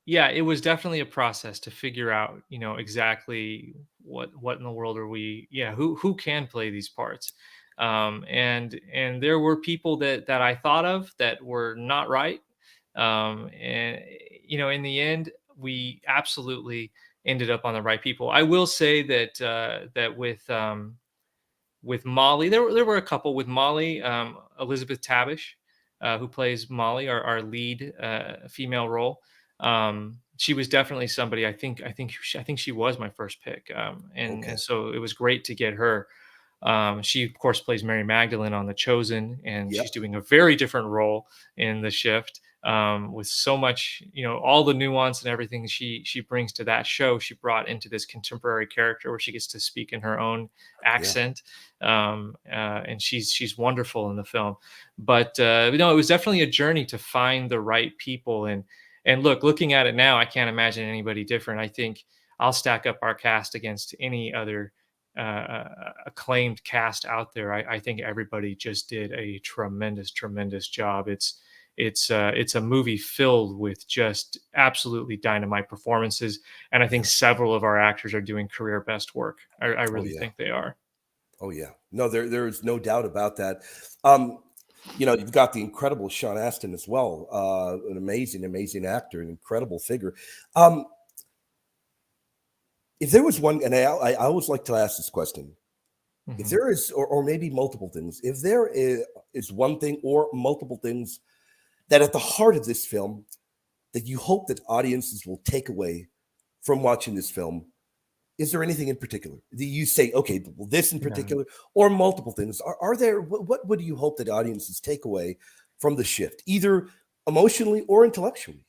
yeah, it was definitely a process to figure out, exactly what in the world are we, yeah, who can play these parts. And there were people that I thought of that were not right. And in the end, we absolutely ended up on the right people. I will say that with Molly. There were a couple with Molly, Elizabeth Tabish, who plays Molly, our lead female role. She was definitely somebody. I think she was my first pick, and Okay. so it was great to get her. She of course plays Mary Magdalene on The Chosen, and Yep. she's doing a very different role in The Shift. With so much, all the nuance and everything she brings to that show, she brought into this contemporary character where she gets to speak in her own Yeah. accent, and she's wonderful in the film. But it was definitely a journey to find the right people. And looking at it now, I can't imagine anybody different. I think I'll stack up our cast against any other acclaimed cast out there. I think everybody just did a tremendous job. It's a movie filled with just absolutely dynamite performances, and I think several of our actors are doing career best work. I Oh really yeah. think they are. Oh yeah. No, there is no doubt about that. Um, you've got the incredible Sean Astin as well. An amazing actor, an incredible figure. Um, if there was one, and I always like to ask this question. If Mhm. there is, or maybe multiple things, if there is one thing or multiple things that at the heart of this film that you hope that audiences will take away from watching this film, is there anything in particular that you say, okay, well, this in Yeah. particular, or multiple things? Are there, what would you hope that audiences take away from the shift, either emotionally or intellectually?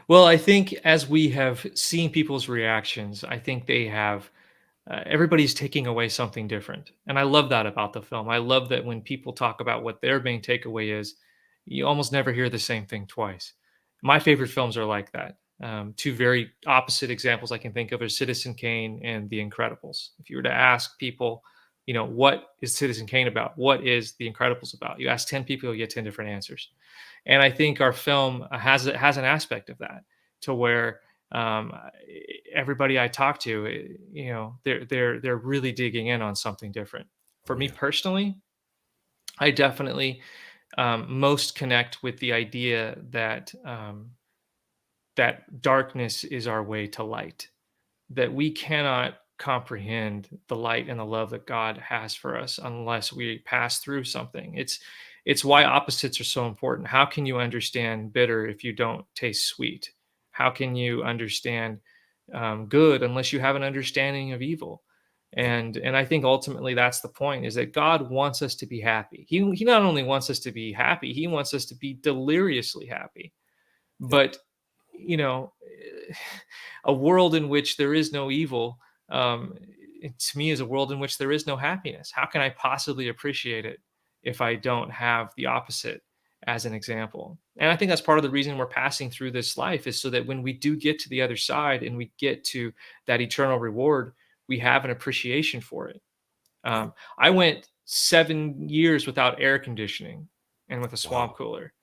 Well, I think as we have seen people's reactions, I think they have everybody's taking away something different. And I love that about the film. I love that when people talk about what their main takeaway is, you almost never hear the same thing twice. My favorite films are like that. Two very opposite examples I can think of are Citizen Kane and The Incredibles. If you were to ask people, what is Citizen Kane about? What is The Incredibles about? You ask 10 people, you get 10 different answers. And I think our film has an aspect of that, to where um, everybody I talk to, they're really digging in on something different. For Oh me yeah. personally, I definitely most connect with the idea that darkness is our way to light, that we cannot comprehend the light and the love that God has for us unless we pass through something. It's why opposites are so important. How can you understand bitter if you don't taste sweet? How can you understand good unless you have an understanding of evil? Yep. And I think ultimately that's the point, is that God wants us to be happy. He not only wants us to be happy, he wants us to be deliriously happy. Yep. But you know, a world in which there is no evil, to me, is a world in which there is no happiness. How can I possibly appreciate it if I don't have the opposite as an example? And I think that's part of the reason we're passing through this life, is so that when we do get to the other side and we get to that eternal reward, we have an appreciation for it. Yep. I went 7 years without air conditioning and with a swamp Wow. cooler.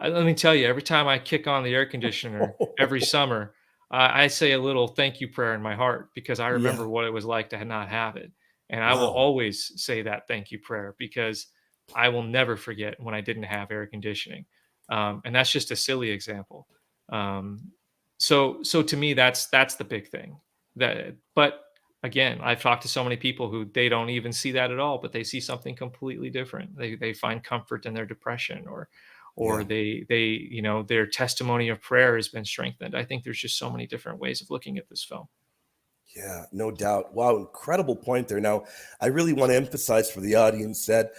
Let me tell you, every time I kick on the air conditioner every summer, I say a little thank you prayer in my heart because I Yeah. remember what it was like to not have it. And I will Wow. always say that thank you prayer because I will never forget when I didn't have air conditioning. And that's just a silly example. Um, so to me, that's the big thing. But again, I've talked to so many people who they don't even see that at all, but they see something completely different. They find comfort in their depression, or Yeah. they their testimony of prayer has been strengthened. I think there's just so many different ways of looking at this film. Yeah, no doubt. Wow, incredible point there. Now, I really want to emphasize for the audience that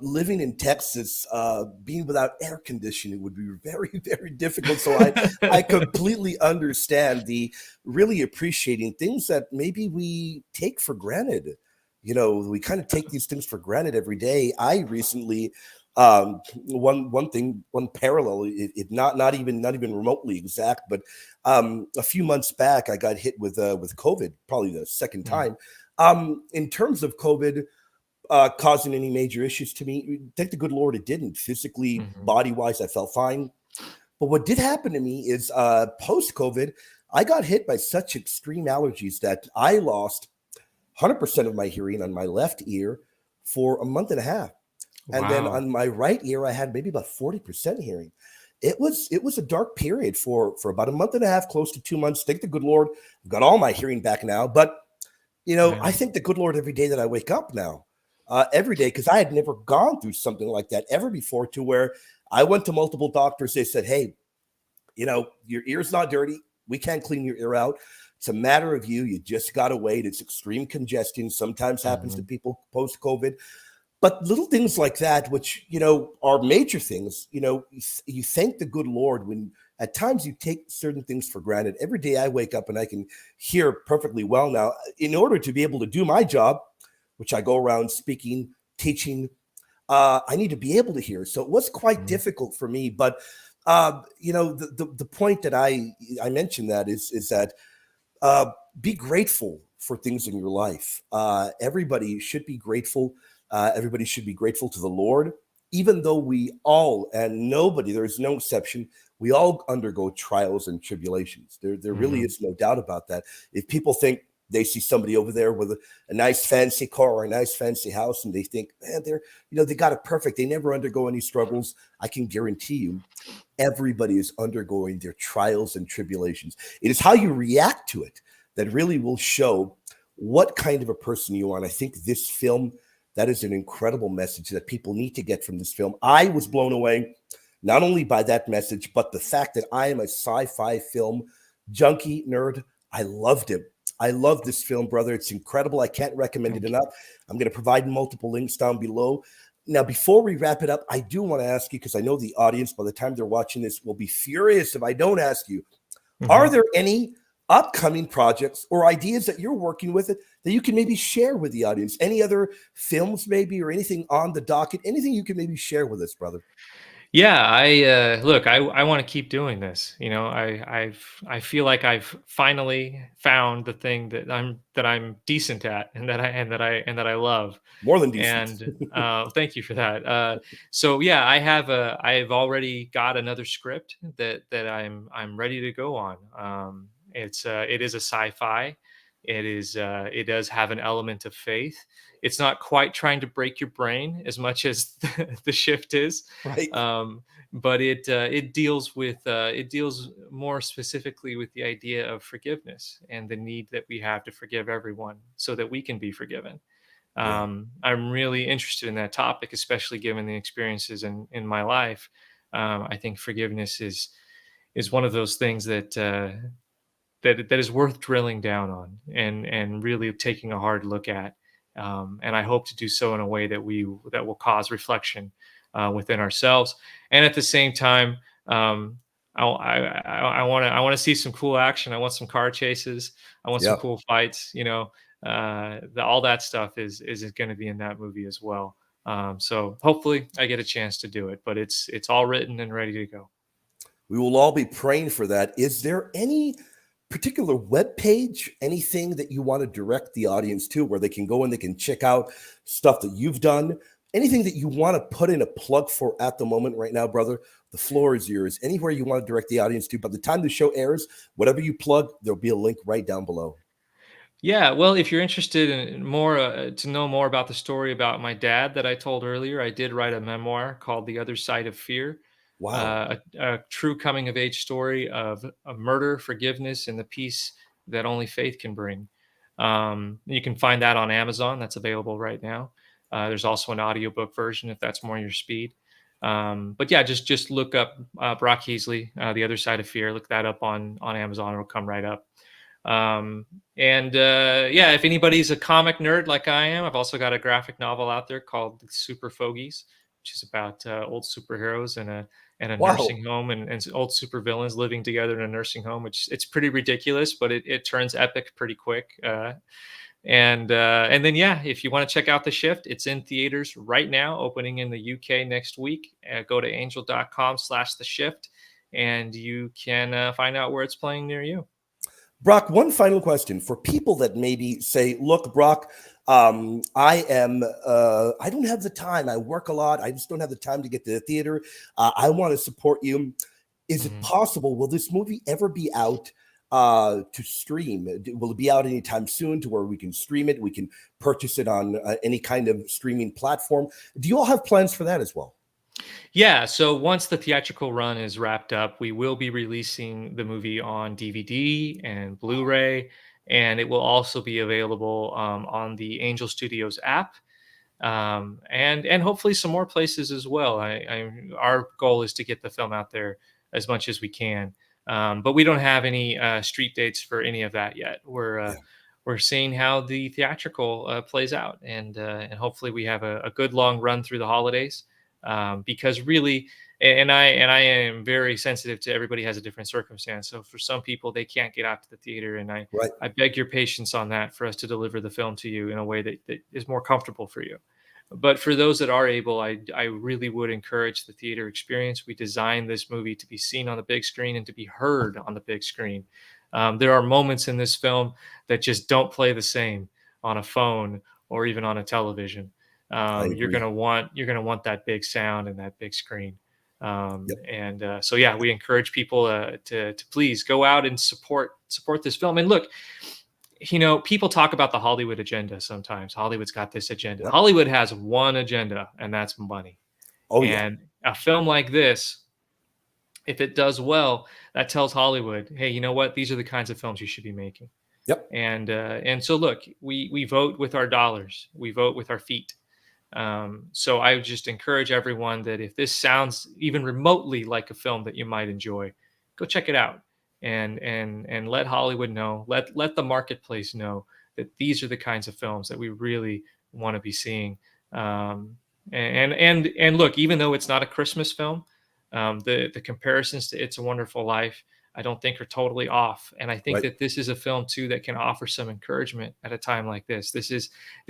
living in Texas, being without air conditioning would be very, very difficult. So I completely understand the really appreciating things that maybe we take for granted. You know, we kind of take these things for granted every day. I recently, one thing, one parallel, it not even remotely exact, but a few months back, I got hit with COVID, probably the second Mm, time. In terms of COVID causing any major issues to me, thank the good Lord it didn't. Physically, mhm. body wise, I felt fine. But what did happen to me is post COVID, I got hit by such extreme allergies that I lost 100% of my hearing on my left ear for a month and a half. And then Wow. on my right ear, I had maybe about 40% hearing. It was a dark period for about a month and a half, close to 2 months. Thank the good Lord, I've got all my hearing back now. But I Man. thank the good Lord every day that I wake up now, every day, because I had never gone through something like that ever before. To where I went to multiple doctors, they said, "Hey, your ear's not dirty. We can't clean your ear out. It's a matter of you. You just got to wait. It's extreme congestion. Sometimes happens to Mhm. people post COVID." But little things like that, which are major things, you thank the good Lord when at times you take certain things for granted. Every day I wake up and I can hear perfectly well now. In order to be able to do my job, which I go around speaking, teaching, I need to be able to hear. So it was quite Mhm. difficult for me. But the point that I mentioned that is that uh, be grateful for things in your life. Everybody should be grateful. Everybody should be grateful to the Lord, even though we all, and nobody, there's no exception, we all undergo trials and tribulations. There really Mhm. is no doubt about that. If people think they see somebody over there with a nice fancy car or a nice fancy house, and they think, man, they got it perfect. They never undergo any struggles. I can guarantee you everybody is undergoing their trials and tribulations. It is how you react to it that really will show what kind of a person you are. And I think this film, that is an incredible message that people need to get from this film. I was blown away not only by that message, but the fact that I am a sci-fi film junkie nerd. I loved it. I love this film, brother. It's incredible. I can't recommend it Thank you. enough. I'm going to provide multiple links down below. Now, before we wrap it up, I do want to ask you, because I know the audience, by the time they're watching this, will be furious if I don't ask you, are Mhm. there any upcoming projects or ideas that you're working with it that you can maybe share with the audience? Any other films, maybe, or anything on the docket? Anything you can maybe share with us, brother? Yeah, I look, I want to keep doing this. I feel like I've finally found the thing that I'm decent at and that I love. More than decent. And thank you for that. So yeah, I've already got another script that I'm ready to go on. It is a sci-fi. It does have an element of faith. It's not quite trying to break your brain as much as the shift is, Right. um, but it deals more specifically with the idea of forgiveness and the need that we have to forgive everyone so that we can be forgiven. Yeah. I'm really interested in that topic, especially given the experiences in my life. I think forgiveness is one of those things that is worth drilling down on and really taking a hard look at. And I hope to do so in a way that will cause reflection within ourselves, and at the same time, I want to see some cool action. I want some car chases. I want some Yep. cool fights. All that stuff is going to be in that movie as well. So hopefully I get a chance to do it, but it's all written and ready to go. We will all be praying for that. Is there any particular web page, anything that you want to direct the audience to where they can go and they can check out stuff that you've done? anything that you want to put in a plug for at the moment right now, brother? The floor is yours. Anywhere you want to direct the audience to. By the time the show airs, whatever you plug, there'll be a link right down below. Yeah, well, if you're interested in more to know more about the story about my dad that I told earlier, I did write a memoir called "The Other Side of Fear," Wow. a true coming of age story of a murder, forgiveness, and the peace that only faith can bring. You can find that on Amazon. That's available right now. There's also an audiobook version if that's more your speed. But yeah, just look up Brock Heasley, "The Other Side of Fear." Look that up on Amazon. It'll come right up. Um, and yeah, if anybody's a comic nerd like I am, I've also got a graphic novel out there called Super Fogies, which is about old superheroes and a Wow. nursing home and old supervillains living together in a nursing home. Which it's pretty ridiculous, but it turns epic pretty quick. And then yeah, if you want to check out The Shift, it's in theaters right now, opening in the UK next week. Go to angel.com/the shift, and you can find out where it's playing near you. Brock, one final question for people that maybe say, look, Brock, I don't have the time. I work a lot. I just don't have the time to get to the theater. I want to support you. Is it Mhm. possible? Will this movie ever be out to stream? Will it be out anytime soon to where we can stream it? We can purchase it on any kind of streaming platform. Do you all have plans for that as well? Yeah, so once the theatrical run is wrapped up, we will be releasing the movie on DVD and Blu-ray, and it will also be available on the Angel Studios app, and hopefully some more places as well. Our goal is to get the film out there as much as we can, but we don't have any street dates for any of that yet. We're seeing how the theatrical plays out, and hopefully we have a good long run through the holidays. Because really, and I am very sensitive to everybody has a different circumstance. So for some people, they can't get out to the theater, and Right. I beg your patience on that for us to deliver the film to you in a way that is more comfortable for you. But for those that are able, I really would encourage the theater experience. We designed this movie to be seen on the big screen and to be heard on the big screen. There are moments in this film that just don't play the same on a phone or even on a television. I agree. You're gonna want that big sound and that big screen. Yep. And so yeah, we encourage people to please go out and support this film. And look, people talk about the Hollywood agenda sometimes. Hollywood's got this agenda. Yep. Hollywood has one agenda, and that's money. Oh, yeah. And a film like this, if it does well, that tells Hollywood, hey, you know what? These are the kinds of films you should be making. Yep. And so look, we vote with our dollars, we vote with our feet. So I would just encourage everyone that if this sounds even remotely like a film that you might enjoy, go check it out and let Hollywood know, let the marketplace know that these are the kinds of films that we really want to be seeing. And look, even though it's not a Christmas film, the comparisons to It's a Wonderful Life, I don't think are totally off. And I think Right. that this is a film too that can offer some encouragement at a time like this. This Oh,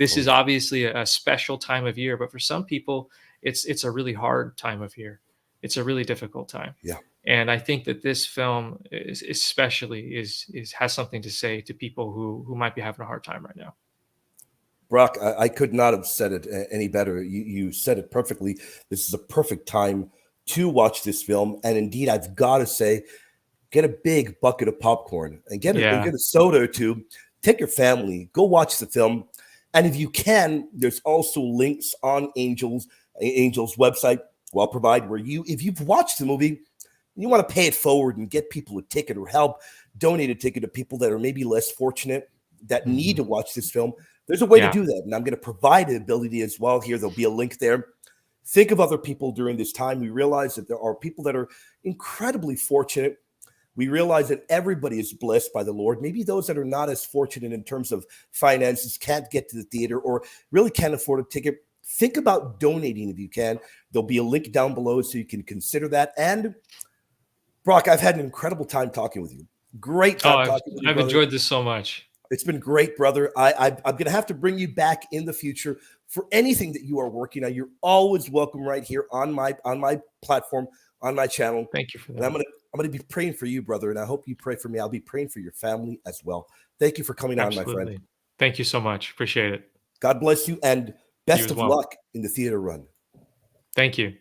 is yeah. obviously a special time of year, but for some people, it's a really hard time of year. It's a really difficult time. Yeah. And I think that this film is especially is has something to say to people who might be having a hard time right now. Brock, I could not have said it any better. You said it perfectly. This is a perfect time to watch this film. And indeed, I've got to say, get a big bucket of popcorn and Yeah. get a soda or two. Take your family, go watch the film. And if you can, there's also links on Angel's website, well provide where if you've watched the movie, you want to pay it forward and get people a ticket or help donate a ticket to people that are maybe less fortunate that need Mhm. to watch this film. There's a way to Yeah. do that. And I'm going to provide the ability as well here. There'll be a link there. Think of other people during this time. We realize that there are people that are incredibly fortunate. We realize that everybody is blessed by the Lord. Maybe those that are not as fortunate in terms of finances can't get to the theater or really can't afford a ticket. Think about donating if you can. There'll be a link down below so you can consider that. And Brock, I've had an incredible time talking with you. Great Oh, time talking with you, I've brother. enjoyed this so much. It's been great, brother. I'm going to have to bring you back in the future for anything that you are working on. You're always welcome right here on my platform, on my channel. Thank you for And I'm that. going to be praying for you, brother. And I hope you pray for me. I'll be praying for your family as well. Thank you for coming on, my friend. Absolutely. Thank you so much. Appreciate it. God bless you. And Best as of well. luck in the theater run. Thank you.